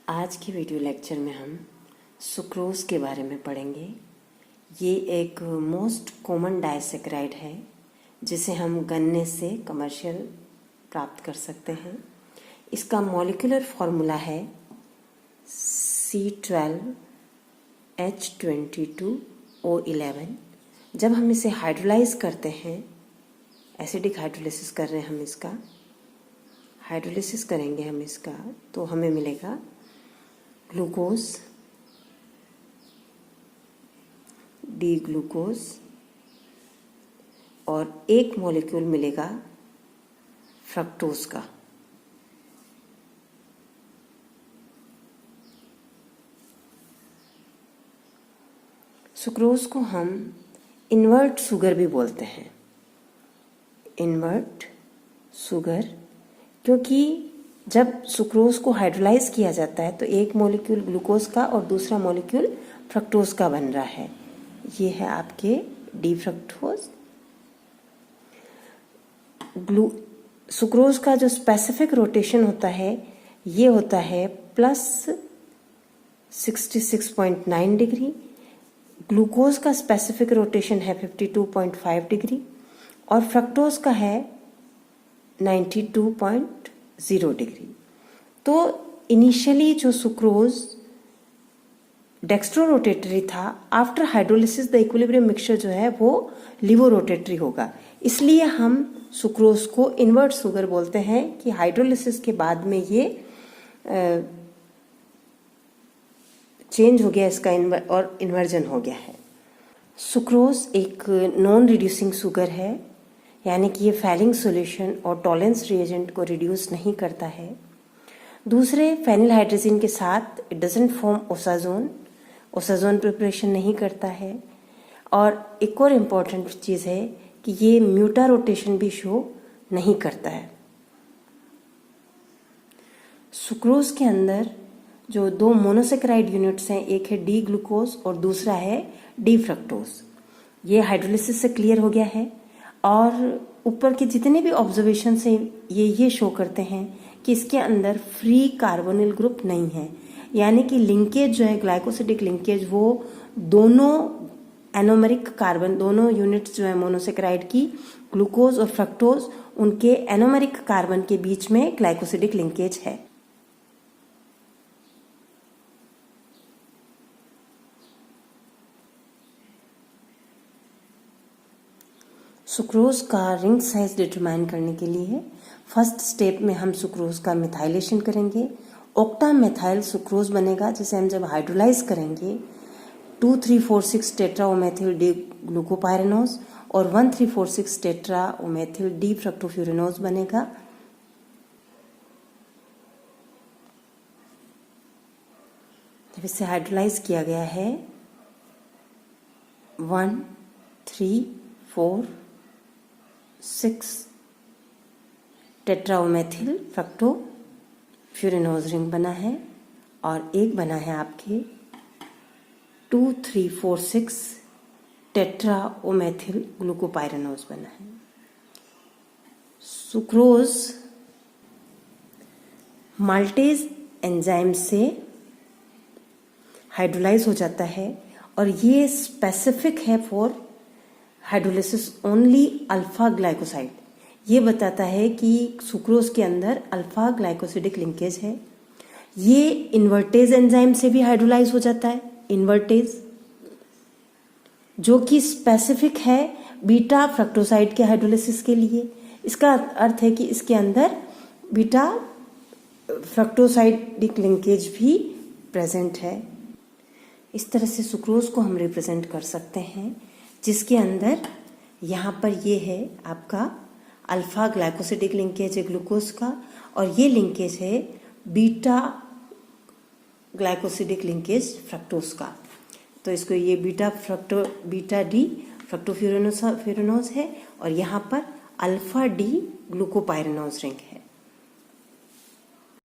आज के video lecture में हम सुक्रोज के बारे में पढ़ेंगे। ये एक मोस्ट कॉमन डाइसैकेराइड है जिसे हम गन्ने से कमर्शियल प्राप्त कर सकते हैं। इसका मॉलिक्यूलर फॉर्मूला है C12H22O11। जब हम इसे हाइड्रोलाइज करते हैं, एसिडिक हाइड्रोलिसिस कर रहे हैं हम इसका, हाइड्रोलिसिस करेंगे हम इसका, तो हमें मिलेगा ग्लूकोज, डी ग्लूकोज, और एक मॉलिक्यूल मिलेगा फ्रक्टोज का। सुक्रोज को हम इन्वर्ट शुगर भी बोलते हैं, इन्वर्ट शुगर, क्योंकि जब सुक्रोज को हाइड्रोलाइज किया जाता है तो एक मॉलिक्यूल ग्लूकोज का और दूसरा मॉलिक्यूल फ्रक्टोज का बन रहा है। ये है आपके डी फ्रक्टोज। सुक्रोज का जो स्पेसिफिक रोटेशन होता है ये होता है +66.9 डिग्री। ग्लूकोज का स्पेसिफिक रोटेशन है 52.5 डिग्री और फ्रक्टोज का है 92.0 डिग्री। तो इनिशियली जो सुक्रोज डेक्स्ट्रो रोटेटरी था, after hydrolysis the equilibrium mixture जो है वो लिवो रोटेटरी होगा। इसलिए हम सुक्रोज को इन्वर्ट शुगर बोलते हैं कि हाइड्रोलिसिस के बाद में ये चेंज हो गया इसका और इन्वर्जन हो गया है। सुक्रोज एक नॉन रिड्यूसिंग शुगर है, यानी कि ये फैलिंग सॉल्यूशन और टॉलेंस रिएजेंट को रिड्यूस नहीं करता है। दूसरे फेनिल हाइड्रोजन के साथ it doesn't form osazone, osazone preparation नहीं करता है। और एक और इम्पॉर्टेंट चीज़ है कि ये म्यूटा रोटेशन भी शो नहीं करता है। सुक्रोज के अंदर जो दो मोनोसेकेराइड यूनिट्स हैं, एक है डी ग्लूकोज और दूसरा है डी फ्रक्टोज। ये हाइड्रोलिसिस से क्लियर हो गया है और ऊपर के जितने भी ऑब्जर्वेशन से ये शो करते हैं कि इसके अंदर फ्री कार्बोनिल ग्रुप नहीं है, यानी कि लिंकेज जो है ग्लाइकोसिडिक लिंकेज वो दोनों एनोमेरिक कार्बन, दोनों यूनिट्स जो है मोनोसेकेराइड की, ग्लूकोज और फ्रक्टोज, उनके एनोमेरिक कार्बन के बीच में ग्लाइकोसिडिक लिंकेज है। सुक्रोज का रिंग साइज डिटरमाइन करने के लिए फर्स्ट स्टेप में हम सुक्रोज का मिथाइलेशन करेंगे। ऑक्टा मेथाइल सुक्रोज बनेगा जिसे हम जब हाइड्रोलाइज करेंगे 2346 टेट्राओमेथिल डी ग्लूकोपाइरेनोज और 1346 टेट्राओमेथिल डी फ्रक्टोफ्यूरेनोज बनेगा। जब इसे हाइड्रोलाइज किया गया है 1, 3, 4, 6 टेट्राओमेथिल फ्रक्टोफ्यूरेनोज रिंग बना है और एक बना है आपके 2346 टेट्राओमेथिल ग्लूकोपाइरेनोज बना है। सुक्रोज माल्टेज एंजाइम से हाइड्रोलाइज हो जाता है और ये स्पेसिफिक है for hydrolysis only alpha glycoside. ये बताता है कि सुक्रोज के अंदर अल्फा ग्लाइकोसिडिक लिंकेज है। ये इन्वर्टेज एंजाइम से भी हाइड्रोलाइज हो जाता है, इन्वर्टेज, जो कि स्पेसिफिक है बीटा फ्रक्टोसाइड के हाइड्रोलिसिस के लिए। इसका अर्थ है कि इसके अंदर बीटा फ्रक्टोसाइडिक लिंकेज भी प्रेजेंट है। इस तरह से सुक्रोज को हम रिप्रेजेंट कर सकते हैं, जिसके अंदर यहाँ पर ये है आपका अल्फा ग्लाइकोसिडिक लिंकेज है ग्लूकोज का और ये लिंकेज है बीटा ग्लाइकोसिडिक लिंकेज फ्रक्टोज का। तो इसको ये बीटा डी फ्रक्टोफ्यूरेनोज है और यहाँ पर अल्फा डी ग्लूकोपाइरेनोज रिंग है।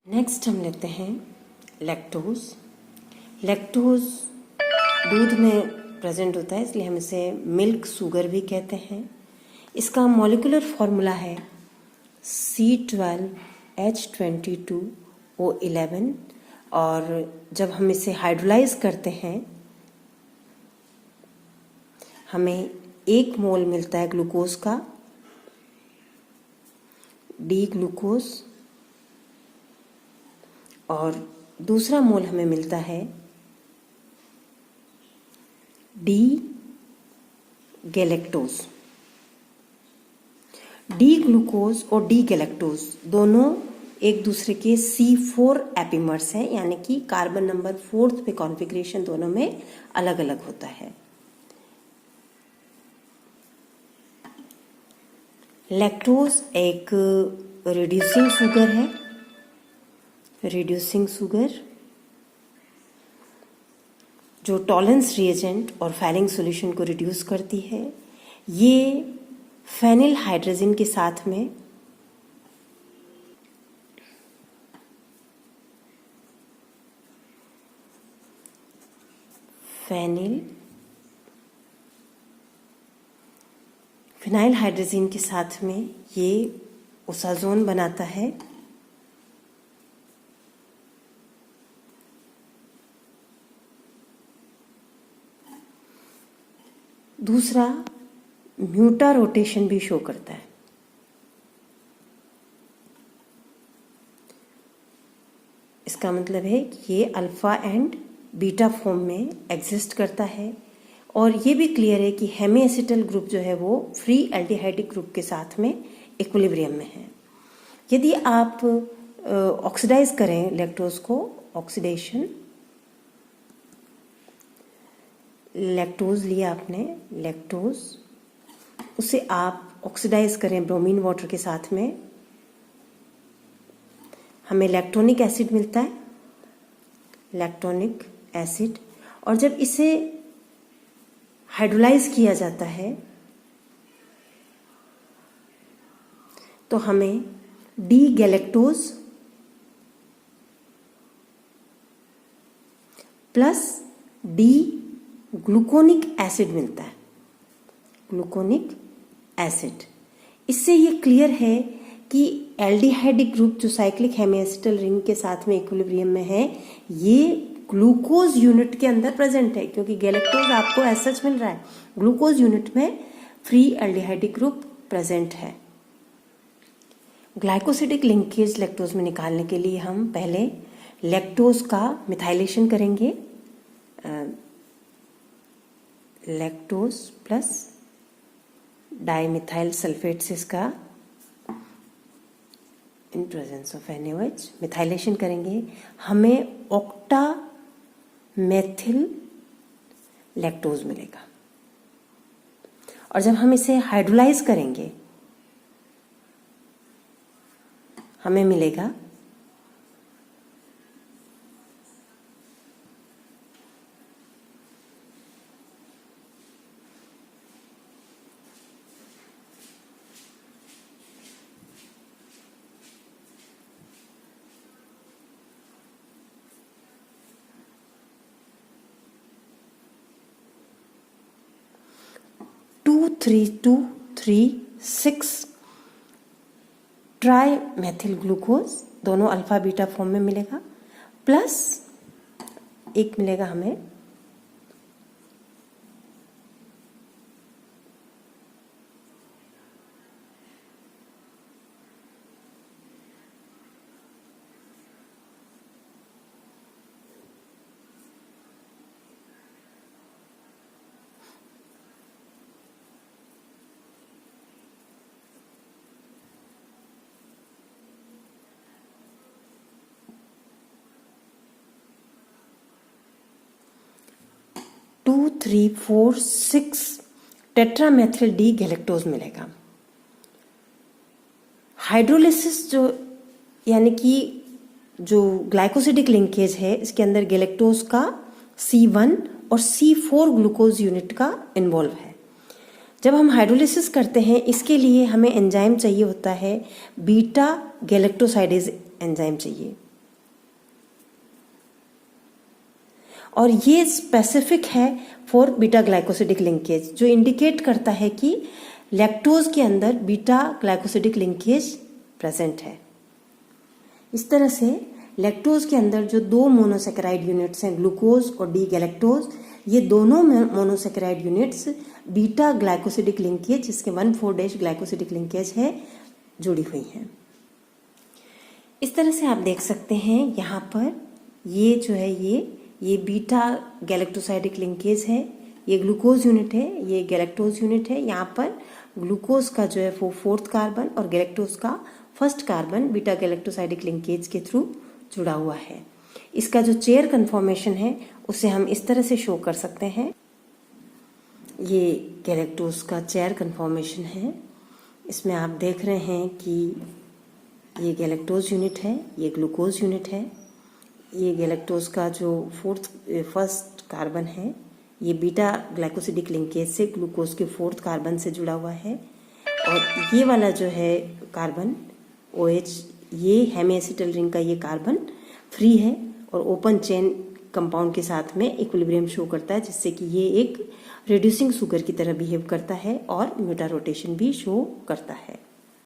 नेक्स्ट हम लेते हैं लैक्टोज। लैक्टोज दूध में प्रेजेंट होता है, इसलिए हम इसे मिल्क शुगर भी कहते हैं। इसका मॉलिक्यूलर फॉर्मूला है C12H22O11 और जब हम इसे हाइड्रोलाइज करते हैं हमें 1 मोल मिलता है ग्लूकोज का, डी ग्लूकोज, और दूसरा मोल हमें मिलता है डी गैलेक्टोज। डी ग्लूकोज और डी गैलेक्टोज दोनों एक दूसरे के C4 एपिमर्स हैं, यानी कि कार्बन नंबर 4 पे कॉन्फ़िगरेशन दोनों में अलग अलग होता है। लैक्टोज एक रिड्यूसिंग शुगर है, रिड्यूसिंग शुगर जो टॉलेंस रिएजेंट और फैलिंग सॉल्यूशन को रिड्यूस करती है। ये फेनिल हाइड्रोजन के साथ में फिनाइल हाइड्रोजन के साथ में ये ओसाजोन बनाता है। दूसरा म्यूटा रोटेशन भी शो करता है। इसका मतलब है कि ये अल्फा एंड बीटा फॉर्म में एग्जिस्ट करता है। और ये भी क्लियर है कि हेमी एसिटल ग्रुप जो है वो फ्री एल्डिहाइडिक ग्रुप के साथ में इक्विलिब्रियम में है। यदि आप ऑक्सीडाइज करें लैक्टोज को, ऑक्सीडेशन, लैक्टोज लिया आपने, लैक्टोज, उसे आप ऑक्सीडाइज करें ब्रोमीन वाटर के साथ में, हमें लैक्टोनिक एसिड मिलता है, लैक्टोनिक एसिड। और जब इसे हाइड्रोलाइज किया जाता है तो हमें D galactose plus D gluconic acid मिलता है, ग्लूकोनिक एसिड। इससे ये क्लियर है कि एल्डिहाइडिक ग्रुप जो साइक्लिक हेमी एसिटल रिंग के साथ में इक्विलिब्रियम में है, ये ग्लूकोज यूनिट के अंदर प्रेजेंट है, क्योंकि गैलेक्टोज आपको ऐसा मिल रहा है, ग्लूकोज यूनिट में फ्री एल्डिहाइडिक ग्रुप प्रेजेंट है। ग्लाइकोसिडिक लिंकेज लैक्टोज में निकालने के लिए हम पहले लैक्टोज का मिथाइलेशन करेंगे, लैक्टोज प्लस डाइमिथाइल सल्फेट से इसका in presence of NaOH methylation करेंगे, हमें ऑक्टा मेथिल लैक्टोज मिलेगा। और जब हम इसे हाइड्रोलाइज करेंगे हमें मिलेगा two three 6 trimethyl glucose, दोनों अल्फा बीटा फॉर्म में मिलेगा, प्लस एक मिलेगा हमें two three 4 6 tetramethyl D galactose मिलेगा। हाइड्रोलिसिस जो यानी कि जो ग्लाइकोसिडिक लिंकेज है, इसके अंदर गैलेक्टोज का C1 और C4 ग्लूकोज यूनिट का इन्वॉल्व है। जब हम हाइड्रोलिसिस करते हैं इसके लिए हमें एंजाइम चाहिए होता है, बीटा गैलेक्टोसाइडेज एंजाइम चाहिए, और ये स्पेसिफिक है फॉर बीटा ग्लाइकोसिडिक लिंकेज, जो इंडिकेट करता है कि लैक्टोज के अंदर बीटा ग्लाइकोसिडिक लिंकेज प्रेजेंट है। इस तरह से लैक्टोज के अंदर जो दो मोनोसेकेराइड यूनिट्स हैं, ग्लूकोज और डी गैलेक्टोज, ये दोनों monosaccharide units beta glycosidic linkage, जिसके 1,4- ग्लाइकोसिडिक लिंकेज है, जुड़ी हुई हैं। इस तरह से आप देख सकते हैं यहाँ पर ये जो है ये बीटा गैलेक्टोसाइडिक लिंकेज है, ये ग्लूकोज यूनिट है, ये गैलेक्टोज यूनिट है। यहाँ पर ग्लूकोज का जो है वो 4th कार्बन और गैलेक्टोज का 1st कार्बन बीटा गैलेक्टोसाइडिक लिंकेज के थ्रू जुड़ा हुआ है। इसका जो चेयर कन्फॉर्मेशन है उसे हम इस तरह से शो कर सकते हैं। ये गैलेक्टोज का चेयर कन्फॉर्मेशन है। इसमें आप देख रहे हैं कि ये गैलेक्टोज यूनिट है, ये ग्लूकोज यूनिट है। ये गैलेक्टोज का जो 1st कार्बन है ये बीटा ग्लाइकोसिडिक लिंकेज से ग्लूकोज के 4th कार्बन से जुड़ा हुआ है। और ये वाला जो है कार्बन OH, ये हेमी एसिटल रिंग का ये कार्बन फ्री है और ओपन चेन कंपाउंड के साथ में इक्विलिब्रियम शो करता है, जिससे कि ये एक रिड्यूसिंग शुगर की तरह बिहेव करता है और म्यूटा रोटेशन भी शो करता है।